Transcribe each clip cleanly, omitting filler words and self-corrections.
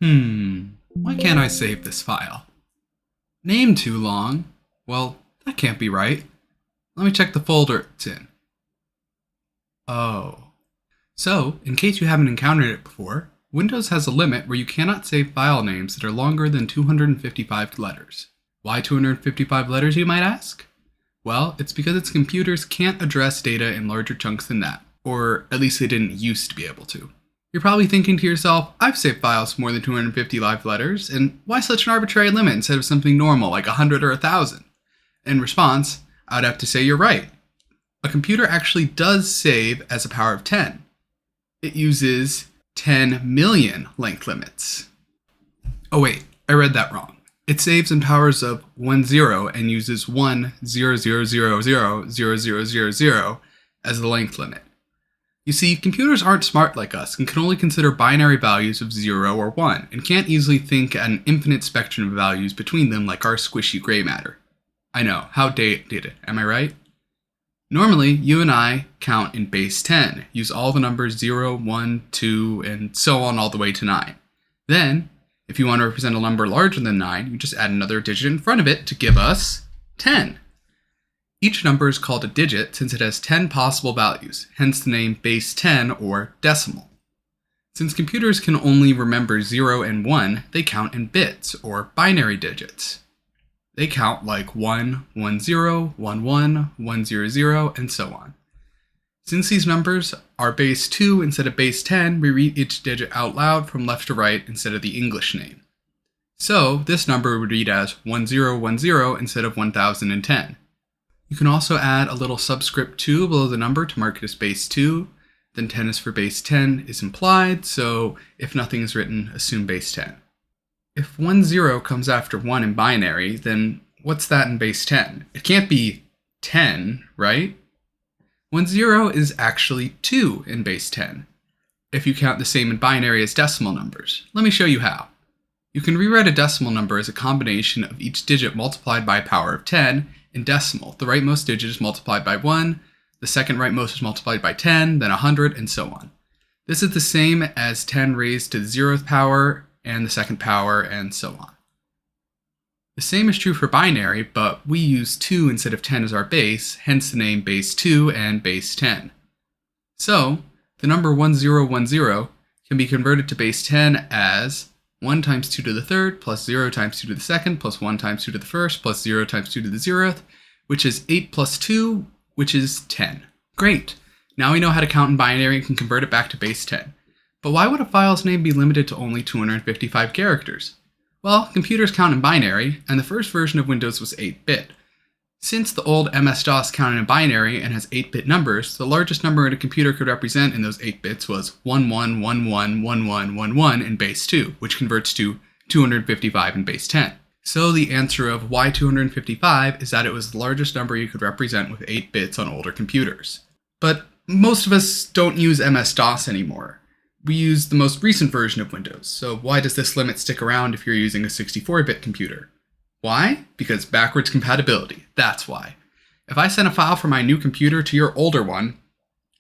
Why can't I save this file? Name too long? Well, that can't be right. Let me check the folder it's in. Oh. So, in case you haven't encountered it before, Windows has a limit where you cannot save file names that are longer than 255 letters. Why 255 letters, you might ask? Well, it's because its computers can't address data in larger chunks than that, or at least they didn't used to be able to. You're probably thinking to yourself, I've saved files more than 255 letters, and why such an arbitrary limit instead of something normal like 100 or 1,000? In response, I'd have to say you're right. A computer actually does save as a power of 10. It uses 10 million length limits. Oh wait, I read that wrong. It saves in powers of 10 and uses 1,000,000,000 as the length limit. You see, computers aren't smart like us and can only consider binary values of 0 or 1 and can't easily think at an infinite spectrum of values between them like our squishy gray matter. I know, how dated, am I right? Normally, you and I count in base 10, use all the numbers 0, 1, 2, and so on all the way to 9. Then, if you want to represent a number larger than 9, you just add another digit in front of it to give us 10. Each number is called a digit since it has 10 possible values, hence the name base 10 or decimal. Since computers can only remember 0 and 1, they count in bits or binary digits. They count like 1, 1, 0, 1, 1, 1, 0, 0, and so on. Since these numbers are base 2 instead of base 10, we read each digit out loud from left to right instead of the English name. So, this number would read as 1010 instead of 1010. You can also add a little subscript 2 below the number to mark it as base 2. Then 10 is for base 10 is implied, so if nothing is written, assume base 10. If 10 comes after 1 in binary, then what's that in base 10? It can't be 10, right? 10 is actually 2 in base 10, if you count the same in binary as decimal numbers. Let me show you how. You can rewrite a decimal number as a combination of each digit multiplied by a power of 10. In decimal, the rightmost digit is multiplied by 1, the second rightmost is multiplied by 10, then 100, and so on. This is the same as 10 raised to the 0th power, and the second power, and so on. The same is true for binary, but we use 2 instead of 10 as our base, hence the name base 2 and base 10. So, the number 1010 can be converted to base 10 as 1 times 2 to the third, plus 0 times 2 to the second, plus 1 times 2 to the first, plus 0 times 2 to the 0th, which is 8 plus 2, which is 10. Great! Now we know how to count in binary and can convert it back to base 10. But why would a file's name be limited to only 255 characters? Well, computers count in binary, and the first version of Windows was 8-bit. Since the old MS-DOS counted in binary and has 8-bit numbers, the largest number a computer could represent in those 8 bits was 11111111 in base 2, which converts to 255 in base 10. So the answer of why 255 is that it was the largest number you could represent with 8 bits on older computers. But most of us don't use MS-DOS anymore. We use the most recent version of Windows, so why does this limit stick around if you're using a 64-bit computer? Why? Because backwards compatibility, that's why. If I sent a file from my new computer to your older one,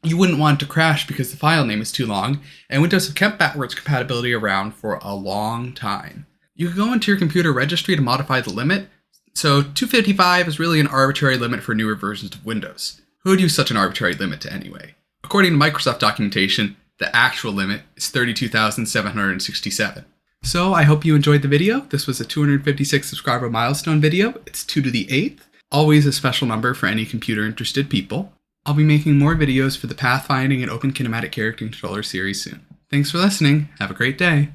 you wouldn't want it to crash because the file name is too long, and Windows have kept backwards compatibility around for a long time. You can go into your computer registry to modify the limit, so 255 is really an arbitrary limit for newer versions of Windows. Who would use such an arbitrary limit to anyway? According to Microsoft documentation, the actual limit is 32,767. So I hope you enjoyed the video. This was a 256 subscriber milestone video. It's 2 to the 8th, always a special number for any computer interested people. I'll be making more videos for the Pathfinding and Open Kinematic Character Controller series soon. Thanks for listening. Have a great day.